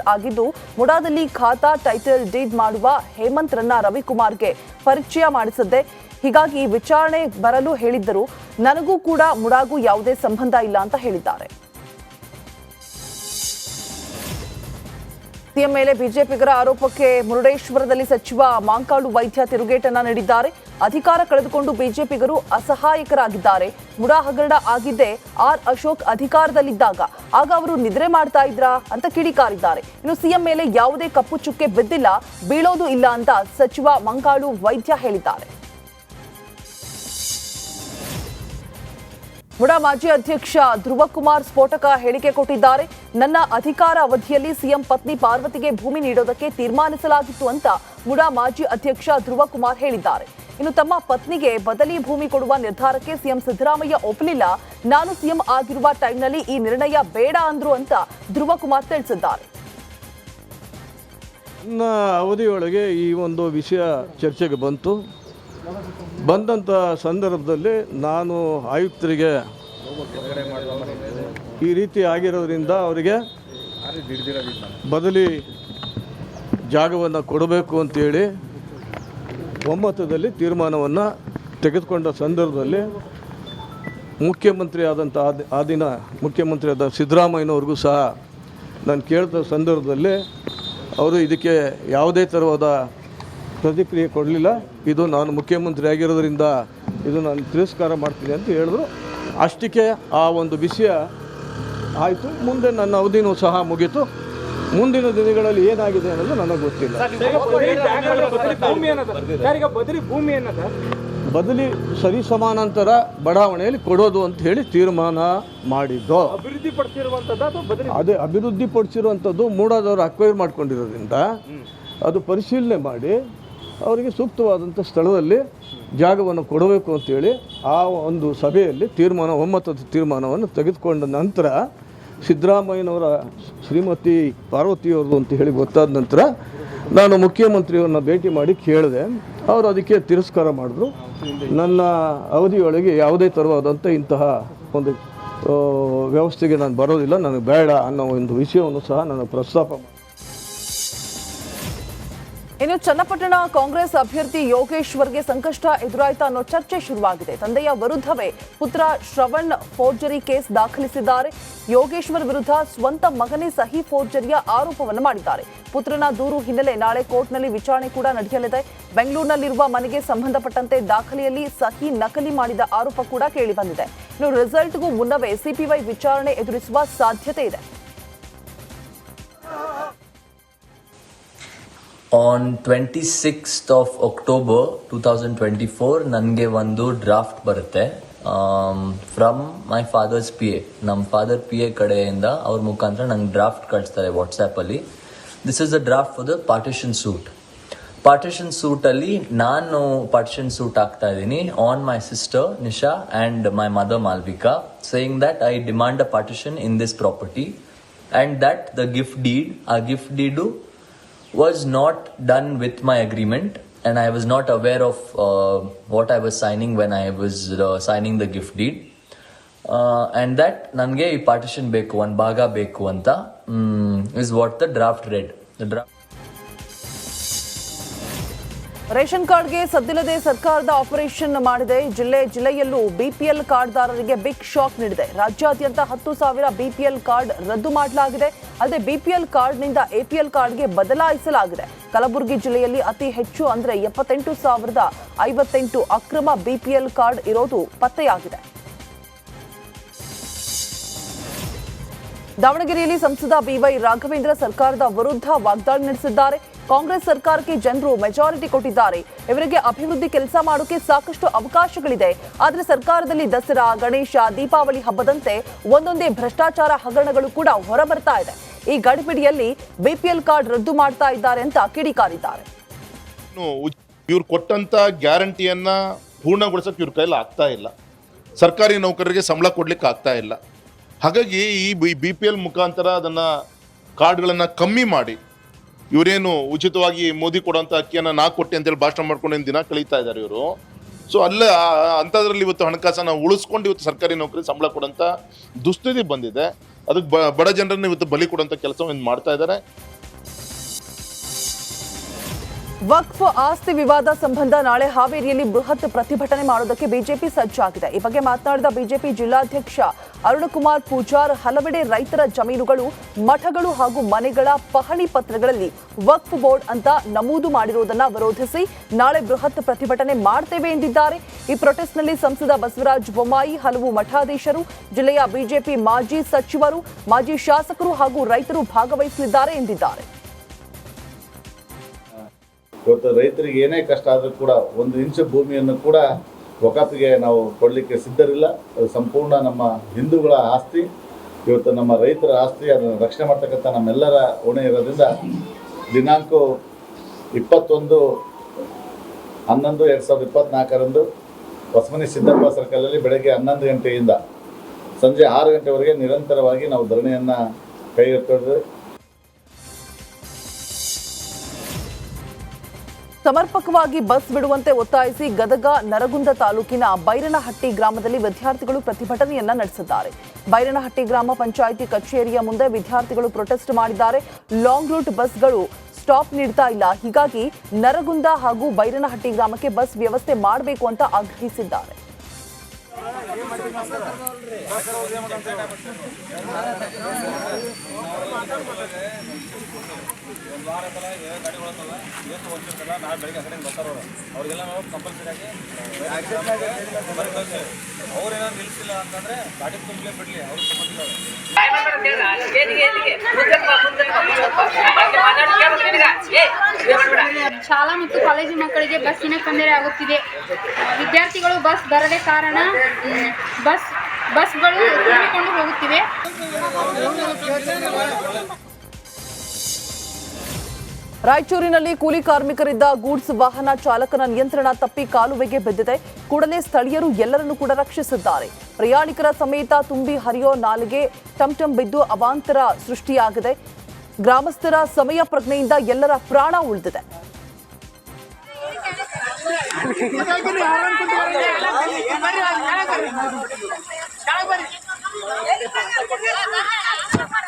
ಆಗಿದ್ದು ಮುಡಾದಲ್ಲಿ ಖಾತಾ title deed ಮಾಡುವ ಹೇಮಂತ್ರನ್ನ ರವಿಕುಮಾರ್ಗೆ ಪರಿಚಯ ಮಾಡಿಸಿದ್ದೆ. ಹೀಗಾಗಿ ವಿಚಾರಣೆ ಬರಲು ಹೇಳಿದ್ದರು. ನನಗೂ ಕೂಡ ಮುಡಾಗೂ ಯಾವುದೇ ಸಂಬಂಧ ಇಲ್ಲ ಅಂತ ಹೇಳಿದ್ದಾರೆ. ಸಿಎಂ ಮೇಲೆ ಬಿಜೆಪಿಗರ ಆರೋಪಕ್ಕೆ ಮುರುಡೇಶ್ವರದಲ್ಲಿ ಸಚಿವ ಮಾಂಕಾಳು ವೈದ್ಯ ತಿರುಗೇಟನ್ನ ನೀಡಿದ್ದಾರೆ. ಅಧಿಕಾರ ಕಳೆದುಕೊಂಡು ಬಿಜೆಪಿಗರು ಅಸಹಾಯಕರಾಗಿದ್ದಾರೆ. ಮುಡಾ ಹಗರಣ ಆಗಿದ್ದೇ ಆರ್ ಅಶೋಕ್ ಅಧಿಕಾರದಲ್ಲಿದ್ದಾಗ, ಆಗ ಅವರು ನಿದ್ರೆ ಮಾಡ್ತಾ ಇದ್ರಾ ಅಂತ ಕಿಡಿಕಾರಿದ್ದಾರೆ. ಇನ್ನು ಸಿಎಂ ಮೇಲೆ ಯಾವುದೇ ಕಪ್ಪು ಚುಕ್ಕೆ ಬಿದ್ದಿಲ್ಲ, ಬೀಳೋದು ಇಲ್ಲ ಅಂತ ಸಚಿವ ಮಾಂಕಾಳು ವೈದ್ಯ ಹೇಳಿದ್ದಾರೆ. ಮುಡಾ ಮಾಜಿ ಅಧ್ಯಕ್ಷ ಧ್ರುವಕುಮಾರ್ ಸ್ಫೋಟಕ ಹೇಳಿಕೆ ಕೊಟ್ಟಿದ್ದಾರೆ. ನನ್ನ ಅಧಿಕಾರ ಅವಧಿಯಲ್ಲಿ ಸಿಎಂ ಪತ್ನಿ ಪಾರ್ವತಿಗೆ ಭೂಮಿ ನೀಡೋದಕ್ಕೆ ತೀರ್ಮಾನಿಸಲಾಗಿತ್ತು ಅಂತ ಮುಡಾ ಮಾಜಿ ಅಧ್ಯಕ್ಷ ಧ್ರುವಕುಮಾರ್ ಹೇಳಿದ್ದಾರೆ. ಇನ್ನು ತಮ್ಮ ಪತ್ನಿಗೆ ಬದಲಿ ಭೂಮಿ ಕೊಡುವ ನಿರ್ಧಾರಕ್ಕೆ ಸಿಎಂ ಸಿದ್ದರಾಮಯ್ಯ ಒಪ್ಪಲಿಲ್ಲ. ನಾನು ಸಿಎಂ ಆಗಿರುವ ಟೈಮ್ನಲ್ಲಿ ಈ ನಿರ್ಣಯ ಬೇಡ ಅಂದ್ರು ಅಂತ ಧ್ರುವಕುಮಾರ್ ತಿಳಿಸಿದ್ದಾರೆ. ನನ್ನ ಅವಧಿಯೊಳಗೆ ಈ ಒಂದು ವಿಷಯ ಚರ್ಚೆಗೆ ಬಂದಂಥ ಸಂದರ್ಭದಲ್ಲಿ ನಾನು ಆಯುಕ್ತರಿಗೆ ಈ ರೀತಿ ಆಗಿರೋದ್ರಿಂದ ಅವರಿಗೆ ಬದಲಿ ಜಾಗವನ್ನು ಕೊಡಬೇಕು ಅಂತೇಳಿ ಒಮ್ಮತದಲ್ಲಿ ತೀರ್ಮಾನವನ್ನು ತೆಗೆದುಕೊಂಡ ಸಂದರ್ಭದಲ್ಲಿ ಮುಖ್ಯಮಂತ್ರಿ ಆದಂಥ ಆ ದಿನ ಮುಖ್ಯಮಂತ್ರಿ ಆದ ಸಿದ್ದರಾಮಯ್ಯನವ್ರಿಗೂ ಸಹ ನಾನು ಕೇಳಿದ ಸಂದರ್ಭದಲ್ಲಿ ಅವರು ಇದಕ್ಕೆ ಯಾವುದೇ ಥರವಾದ ಪ್ರತಿಕ್ರಿಯೆ ಕೊಡಲಿಲ್ಲ. ಇದು ನಾನು ಮುಖ್ಯಮಂತ್ರಿ ಆಗಿರೋದ್ರಿಂದ ಇದು ನಾನು ತಿರಸ್ಕಾರ ಮಾಡ್ತೀನಿ ಅಂತ ಹೇಳಿದ್ರು. ಅಷ್ಟಕ್ಕೆ ಆ ಒಂದು ವಿಷಯ ಆಯಿತು. ಮುಂದೆ ನನ್ನ ಅವಧಿನೂ ಸಹ ಮುಗೀತು. ಮುಂದಿನ ದಿನಗಳಲ್ಲಿ ಏನಾಗಿದೆ ಅನ್ನೋದು ನನಗೆ ಗೊತ್ತಿಲ್ಲ. ಬದಲಿ ಸರಿ ಸಮಾನಾಂತರ ಬಡಾವಣೆಯಲ್ಲಿ ಕೊಡೋದು ಅಂತ ಹೇಳಿ ತೀರ್ಮಾನ ಮಾಡಿದ್ದು. ಅದೇ ಅಭಿವೃದ್ಧಿಪಡಿಸಿರುವಂಥದ್ದು ಮೂಡಾದವರು ಅಕ್ವೈರ್ ಮಾಡ್ಕೊಂಡಿರೋದ್ರಿಂದ ಅದು ಪರಿಶೀಲನೆ ಮಾಡಿ ಅವರಿಗೆ ಸೂಕ್ತವಾದಂಥ ಸ್ಥಳದಲ್ಲಿ ಜಾಗವನ್ನು ಕೊಡಬೇಕು ಅಂತೇಳಿ ಆ ಒಂದು ಸಭೆಯಲ್ಲಿ ಒಮ್ಮತದ ತೀರ್ಮಾನವನ್ನು ತೆಗೆದುಕೊಂಡ ನಂತರ ಸಿದ್ದರಾಮಯ್ಯನವರ ಶ್ರೀಮತಿ ಪಾರ್ವತಿಯವ್ರದ್ದು ಅಂತ ಹೇಳಿ ಗೊತ್ತಾದ ನಂತರ ನಾನು ಮುಖ್ಯಮಂತ್ರಿಯವ್ರನ್ನ ಭೇಟಿ ಮಾಡಿ ಕೇಳಿದೆ. ಅವರು ಅದಕ್ಕೆ ತಿರಸ್ಕಾರ ಮಾಡಿದ್ರು. ನನ್ನ ಅವಧಿಯೊಳಗೆ ಯಾವುದೇ ಥರವಾದಂಥ ಇಂತಹ ಒಂದು ವ್ಯವಸ್ಥೆಗೆ ನಾನು ಬರೋದಿಲ್ಲ, ನನಗೆ ಬೇಡ ಅನ್ನೋ ಒಂದು ವಿಷಯವನ್ನು ಸಹ ನಾನು ಪ್ರಸ್ತಾಪ ಮಾಡಿ. ಇನ್ನು ಚನ್ನಪಟ್ಟಣ ಕಾಂಗ್ರೆಸ್ ಅಭ್ಯರ್ಥಿ ಯೋಗೇಶ್ವರ್ಗೆ ಸಂಕಷ್ಟ ಎದುರಾಯ್ತಾ ಅನ್ನೋ ಚರ್ಚೆ ಶುರುವಾಗಿದೆ. ತಂದೆಯ ವಿರುದ್ಧವೇ ಪುತ್ರ ಶ್ರವಣ್ ಫೋರ್ಜರಿ ಕೇಸ್ ದಾಖಲಿಸಿದ್ದಾರೆ. ಯೋಗೇಶ್ವರ್ ವಿರುದ್ಧ ಸ್ವಂತ ಮಗನೇ ಸಹಿ ಫೋರ್ಜರಿಯ ಆರೋಪವನ್ನು ಮಾಡಿದ್ದಾರೆ. ಪುತ್ರನ ದೂರು ಹಿನ್ನೆಲೆ ನಾಳೆ ಕೋರ್ಟ್ನಲ್ಲಿ ವಿಚಾರಣೆ ಕೂಡ ನಡೆಯಲಿದೆ. ಬೆಂಗಳೂರಿನಲ್ಲಿರುವ ಮನೆಗೆ ಸಂಬಂಧಪಟ್ಟಂತೆ ದಾಖಲೆಯಲ್ಲಿ ಸಹಿ ನಕಲಿ ಮಾಡಿದ ಆರೋಪ ಕೂಡ ಕೇಳಿಬಂದಿದೆ. ಇನ್ನು ರಿಸಲ್ಟ್ಗೂ ಮುನ್ನವೇ ಸಿಪಿವೈ ವಿಚಾರಣೆ ಎದುರಿಸುವ ಸಾಧ್ಯತೆ ಇದೆ. On 26th of October 2024 ನನಗೆ ಒಂದು ಡ್ರಾಫ್ಟ್ ಬರುತ್ತೆ ಫ್ರಮ್ ಮೈ ಫಾದರ್ಸ್ PA. ನಮ್ಮ ಫಾದರ್ PA ಕಡೆಯಿಂದ ಅವ್ರ ಮುಖಾಂತರ ನಂಗೆ ಡ್ರಾಫ್ಟ್ ಕಳಿಸ್ತಾರೆ ವಾಟ್ಸ್ಆ್ಯಪಲ್ಲಿ. This is the draft for the partition ಸೂಟಲ್ಲಿ ನಾನು ಪಾರ್ಟಿಷನ್ ಸೂಟ್ ಆಗ್ತಾ ಇದ್ದೀನಿ on my sister Nisha and my mother Malvika, saying that I demand a partition in this property and that the gift deed was not done with my agreement and I was not aware of what I was signing when I was signing the gift deed and that nange ee partition beku one bhaga beku anta is what the draft read. Ration ಕಾರ್ಡ್ಗೆ ಸದ್ದಿಲ್ಲದೆ ಸರ್ಕಾರದ operation ಮಾಡಿದೆ. ಜಿಲ್ಲೆಯಲ್ಲೂ BPL ಕಾರ್ಡ್ದಾರರಿಗೆ big shock ನೀಡಿದೆ. ರಾಜ್ಯಾದ್ಯಂತ 10,000 BPL card ರದ್ದು ಮಾಡಲಾಗಿದೆ. ಅಲ್ಲದೆ BPL ಕಾರ್ಡ್ನಿಂದ ಎಪಿಎಲ್ ಕಾರ್ಡ್ಗೆ ಬದಲಾಯಿಸಲಾಗಿದೆ. ಕಲಬುರಗಿ ಜಿಲ್ಲೆಯಲ್ಲಿ ಅತಿ ಹೆಚ್ಚು ಅಂದ್ರೆ 78,058 ಅಕ್ರಮ ಬಿಪಿಎಲ್ ಕಾರ್ಡ್ ಇರೋದು ಪತ್ತೆಯಾಗಿದೆ. ದಾವಣಗೆರೆಯಲ್ಲಿ ಸಂಸದ BY ರಾಘವೇಂದ್ರ ಸರ್ಕಾರದ ವಿರುದ್ಧ ವಾಗ್ದಾಳಿ ನಡೆಸಿದ್ದಾರೆ. ಕಾಂಗ್ರೆಸ್ ಸರ್ಕಾರಕ್ಕೆ ಜನರು ಮೆಜಾರಿಟಿ ಕೊಟ್ಟಿದ್ದಾರೆ. ಇವರಿಗೆ ಅಭಿವೃದ್ಧಿ ಕೆಲಸ ಮಾಡೋಕೆ ಸಾಕಷ್ಟು ಅವಕಾಶಗಳಿದೆ. ಆದರೆ ಸರ್ಕಾರದಲ್ಲಿ ದಸರಾ, ಗಣೇಶ, ದೀಪಾವಳಿ ಹಬ್ಬದಂತೆ ಒಂದೊಂದೇ ಭ್ರಷ್ಟಾಚಾರ ಹಗರಣಗಳು ಕೂಡ ಹೊರಬರ್ತಾ ಇದೆ. ಈ ಗಡಿಬಿಡಿಯಲ್ಲಿ ಬಿಪಿಎಲ್ ಕಾರ್ಡ್ ರದ್ದು ಮಾಡ್ತಾ ಇದ್ದಾರೆ ಅಂತ ಕಿಡಿಕಾರಿದ್ದಾರೆ. ಇವ್ರು ಕೊಟ್ಟಂತ ಗ್ಯಾರಂಟಿಯನ್ನ ಪೂರ್ಣಗೊಳಿಸಕ್ಕೆ ಇವ್ರ ಕೈಲಿ ಆಗ್ತಾ ಇಲ್ಲ. ಸರ್ಕಾರಿ ನೌಕರರಿಗೆ ಸಂಬಳ ಕೊಡ್ಲಿಕ್ಕೆ ಆಗ್ತಾ ಇಲ್ಲ. ಹಾಗಾಗಿ ಈ BPL ಮುಖಾಂತರ ಅದನ್ನು ಕಾರ್ಡ್ಗಳನ್ನು ಕಮ್ಮಿ ಮಾಡಿ ಇವರೇನು ಉಚಿತವಾಗಿ ಮೋದಿ ಕೊಡೋಂಥ ಅಕ್ಕಿಯನ್ನು ನಾ ಕೊಟ್ಟೆ ಅಂತೇಳಿ ಭಾಷಣ ಮಾಡ್ಕೊಂಡು ದಿನ ಕಳೀತಾ ಇದ್ದಾರೆ. ಇವರು ಸೊ ಅಲ್ಲೇ ಅಂಥದ್ರಲ್ಲಿ ಇವತ್ತು ಹಣಕಾಸನ್ನು ಉಳಿಸ್ಕೊಂಡು ಇವತ್ತು ಸರ್ಕಾರಿ ನೌಕರಿ ಸಂಬಳ ಕೊಡೋಂಥ ದುಸ್ಥಿತಿ ಬಂದಿದೆ. ಅದಕ್ಕೆ ಬಡ ಜನರನ್ನು ಇವತ್ತು ಬಲಿ ಕೊಡುವಂಥ ಕೆಲಸವನ್ನು ಮಾಡ್ತಾ ಇದ್ದಾರೆ. ವಕ್ಫ್ ಆಸ್ತಿ ವಿವಾದ ಸಂಬಂಧ ನಾಳೆ ಹಾವೇರಿಯಲ್ಲಿ ಬೃಹತ್ ಪ್ರತಿಭಟನೆ ಮಾಡೋದಕ್ಕೆ ಬಿಜೆಪಿ ಸಜ್ಜಾಗಿದೆ. ಈ ಬಗ್ಗೆ ಮಾತನಾಡಿದ ಬಿಜೆಪಿ ಜಿಲ್ಲಾಧ್ಯಕ್ಷ ಅರುಣಕುಮಾರ್ ಪೂಜಾರ್, ಹಲವೆಡೆ ರೈತರ ಜಮೀನುಗಳು, ಮಠಗಳು ಹಾಗೂ ಮನೆಗಳ ಪಹಣಿ ಪತ್ರಗಳಲ್ಲಿ ವಕ್ಫ್ ಬೋರ್ಡ್ ಅಂತ ನಮೂದು ಮಾಡಿರುವುದನ್ನು ವಿರೋಧಿಸಿ ನಾಳೆ ಬೃಹತ್ ಪ್ರತಿಭಟನೆ ಮಾಡ್ತೇವೆ ಎಂದಿದ್ದಾರೆ. ಈ ಪ್ರೊಟೆಸ್ಟ್ನಲ್ಲಿ ಸಂಸದ ಬಸವರಾಜ ಬೊಮ್ಮಾಯಿ, ಹಲವು ಮಠಾಧೀಶರು, ಜಿಲ್ಲೆಯ ಬಿಜೆಪಿ ಮಾಜಿ ಸಚಿವರು, ಮಾಜಿ ಶಾಸಕರು ಹಾಗೂ ರೈತರು ಭಾಗವಹಿಸಲಿದ್ದಾರೆ ಎಂದಿದ್ದಾರೆ. ಇವತ್ತು ರೈತರಿಗೆ ಏನೇ ಕಷ್ಟ ಆದರೂ ಕೂಡ 1 ಇಂಚು ಭೂಮಿಯನ್ನು ಕೂಡ ವಕಾಫಿಗೆ ನಾವು ಕೊಡಲಿಕ್ಕೆ ಸಿದ್ಧರಿಲ್ಲ. ಅದು ಸಂಪೂರ್ಣ ನಮ್ಮ ಹಿಂದೂಗಳ ಆಸ್ತಿ, ಇವತ್ತು ನಮ್ಮ ರೈತರ ಆಸ್ತಿ. ಅದನ್ನು ರಕ್ಷಣೆ ಮಾಡ್ತಕ್ಕಂಥ ನಮ್ಮೆಲ್ಲರ ಹೊಣೆ ಇರೋದ್ರಿಂದ ದಿನಾಂಕ 21/11/2024 ಹೊಸಮನಿ ಸಿದ್ದಪ್ಪ ಸರ್ಕಲಲ್ಲಿ ಬೆಳಗ್ಗೆ 11 ಗಂಟೆಯಿಂದ ಸಂಜೆ 6 ಗಂಟೆವರೆಗೆ ನಿರಂತರವಾಗಿ ನಾವು ಧರಣಿಯನ್ನು ಕೈಗೆತ್ತಿದ್ದೇವೆ. ಸಮರ್ಪಕವಾಗಿ ಬಸ್ ಬಿಡುವಂತೆ ಒತ್ತಾಯಿಸಿ ಗದಗ ನರಗುಂದ ತಾಲೂಕಿನ ಬೈರನಹಟ್ಟಿ ಗ್ರಾಮದಲ್ಲಿ ವಿದ್ಯಾರ್ಥಿಗಳು ಪ್ರತಿಭಟನೆಯನ್ನ ನಡೆಸಿದ್ದಾರೆ. ಬೈರನಹಟ್ಟಿ ಗ್ರಾಮ ಪಂಚಾಯಿತಿ ಕಚೇರಿಯ ಮುಂದೆ ವಿದ್ಯಾರ್ಥಿಗಳು ಪ್ರೊಟೆಸ್ಟ್ ಮಾಡಿದ್ದಾರೆ. ಲಾಂಗ್ ರೂಟ್ ಬಸ್ಗಳು ಸ್ಟಾಪ್ ನೀಡ್ತಾ ಇಲ್ಲ, ಹೀಗಾಗಿ ನರಗುಂದ ಹಾಗೂ ಬೈರನಹಟ್ಟಿ ಗ್ರಾಮಕ್ಕೆ ಬಸ್ ವ್ಯವಸ್ಥೆ ಮಾಡಬೇಕು ಅಂತ ಆಗ್ರಹಿಸಿದ್ದಾರೆ. ಶಾಲಾ ಮತ್ತು ಕಾಲೇಜು ಮಕ್ಕಳಿಗೆ ಬಸ್ಸಿನ ತೊಂದರೆ ಆಗುತ್ತಿದೆ. ವಿದ್ಯಾರ್ಥಿಗಳು ಬಸ್ ಬರದೆ ಕಾರಣ ಬಸ್ಗಳು ತುಂಬಿಕೊಂಡು ಹೋಗುತ್ತಿವೆ. ರಾಯಚೂರಿನಲ್ಲಿ ಕೂಲಿ ಕಾರ್ಮಿಕರಿದ್ದ ಗೂಡ್ಸ್ ವಾಹನ ಚಾಲಕನ ನಿಯಂತ್ರಣ ತಪ್ಪಿ ಕಾಲುವೆಗೆ ಬಿದ್ದಿದೆ. ಕೂಡಲೇ ಸ್ಥಳೀಯರು ಎಲ್ಲರನ್ನೂ ಕೂಡ ರಕ್ಷಿಸಿದ್ದಾರೆ. ಪ್ರಯಾಣಿಕರ ಸಮೇತ ತುಂಬಿ ಹರಿಯೋ ನಾಲೆಗೆ ಟಮ್ ಬಿದ್ದು ಅವಾಂತರ ಸೃಷ್ಟಿಯಾಗಿದೆ. ಗ್ರಾಮಸ್ಥರ ಸಮಯ ಪ್ರಜ್ಞೆಯಿಂದ ಎಲ್ಲರ ಪ್ರಾಣ ಉಳಿದಿದೆ.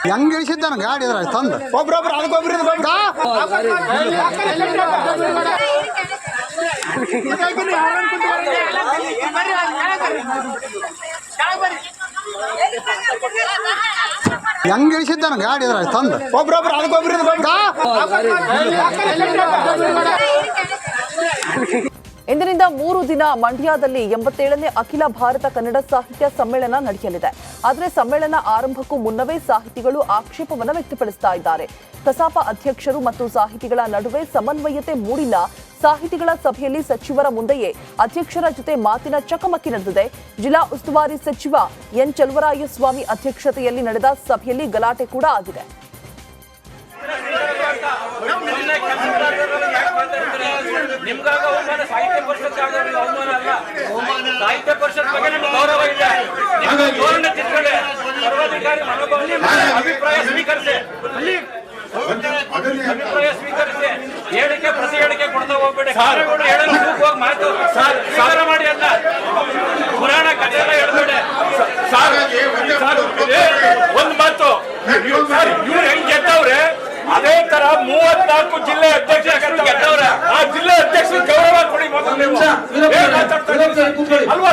ಹೆಂಗ್ ಇಳಿಸಿದ್ದಾನ ಗಾಡಿ ಇದ್ರ ತಂದು ಒಬ್ರೊಬ್ರು ಅದಕ್ಕೊಬ್ರು ಹೆಂಗ್ ಇಳಿಸಿದ್ದಾನ ಗಾಡಿ ಇದ್ರ ತಂದು ಒಬ್ರೊಬ್ರು ಅದಕ್ಕೊಬ್ರು ಇಂದಿನಿಂದ 3 ದಿನ ಮಂಡ್ಯದಲ್ಲಿ 87ನೇ ಅಖಿಲ ಭಾರತ ಕನ್ನಡ ಸಾಹಿತ್ಯ ಸಮ್ಮೇಳನ ನಡೆಯಲಿದೆ. ಆದರೆ ಸಮ್ಮೇಳನ ಆರಂಭಕ್ಕೂ ಮುನ್ನವೇ ಸಾಹಿತಿಗಳು ಆಕ್ಷೇಪವನ್ನು ವ್ಯಕ್ತಪಡಿಸ್ತಾ ಇದ್ದಾರೆ. ಕಸಾಪ ಅಧ್ಯಕ್ಷರು ಮತ್ತು ಸಾಹಿತಿಗಳ ನಡುವೆ ಸಮನ್ವಯತೆ ಮೂಡಿಲ್ಲ. ಸಾಹಿತಿಗಳ ಸಭೆಯಲ್ಲಿ ಸಚಿವರ ಮುಂದೆಯೇ ಅಧ್ಯಕ್ಷರ ಜೊತೆ ಮಾತಿನ ಚಕಮಕಿ ನಡೆದಿದೆ. ಜಿಲ್ಲಾ ಉಸ್ತುವಾರಿ ಸಚಿವ ಎನ್ ಚಲುವರಾಯಸ್ವಾಮಿ ಅಧ್ಯಕ್ಷತೆಯಲ್ಲಿ ನಡೆದ ಸಭೆಯಲ್ಲಿ ಗಲಾಟೆ ಕೂಡ ಆಗಿದೆ. ನಿಮ್ಗಾಗ ಅವಮಾನ ಸಾಹಿತ್ಯ ಪರಿಷತ್ ಅವಮಾನ ಅಲ್ಲ. ಸಾಹಿತ್ಯ ಪರಿಷತ್ ಬಗ್ಗೆ ನಿಮ್ಗೆ ಗೌರವ ಇದೆ. ನಿಮ್ಗೆ ಧೋರಣೆ ತಿಳ್ಕೊಳ್ಳಿ. ಸರ್ವಾಧಿಕಾರಿ ಮನೋಭಾವನೆ ಅಭಿಪ್ರಾಯ ಸ್ವೀಕರಿಸಿ. ಹೇಳಿಕೆ ಪ್ರತಿ ಹೇಳಿಕೆ ಕೊಡ್ತಾ ಹೋಗ್ಬೇಡಿ. ಹೇಳಲು ಹೋಗಿ ಮಾತು ಸಾಗರ ಮಾಡಿ ಅಲ್ಲ, ಪುರಾಣ ಕಥೆ ಎಲ್ಲ ಹೇಳ್ಬೇಡಿ. ಒಂದು ಮಾತು, ಇವ್ರು ಹೆಂಗ್ ಗೆದ್ದವ್ರೆ ಅದೇ ತರ 34 ಜಿಲ್ಲೆ ಅಧ್ಯಕ್ಷರು ಗೆದ್ದವ್ರೆ. ಆ ಜಿಲ್ಲೆ ಅಧ್ಯಕ್ಷರು ಗೌರವ ಕೊಡಿ. ಮೊದಲು ಅಲ್ವಾ?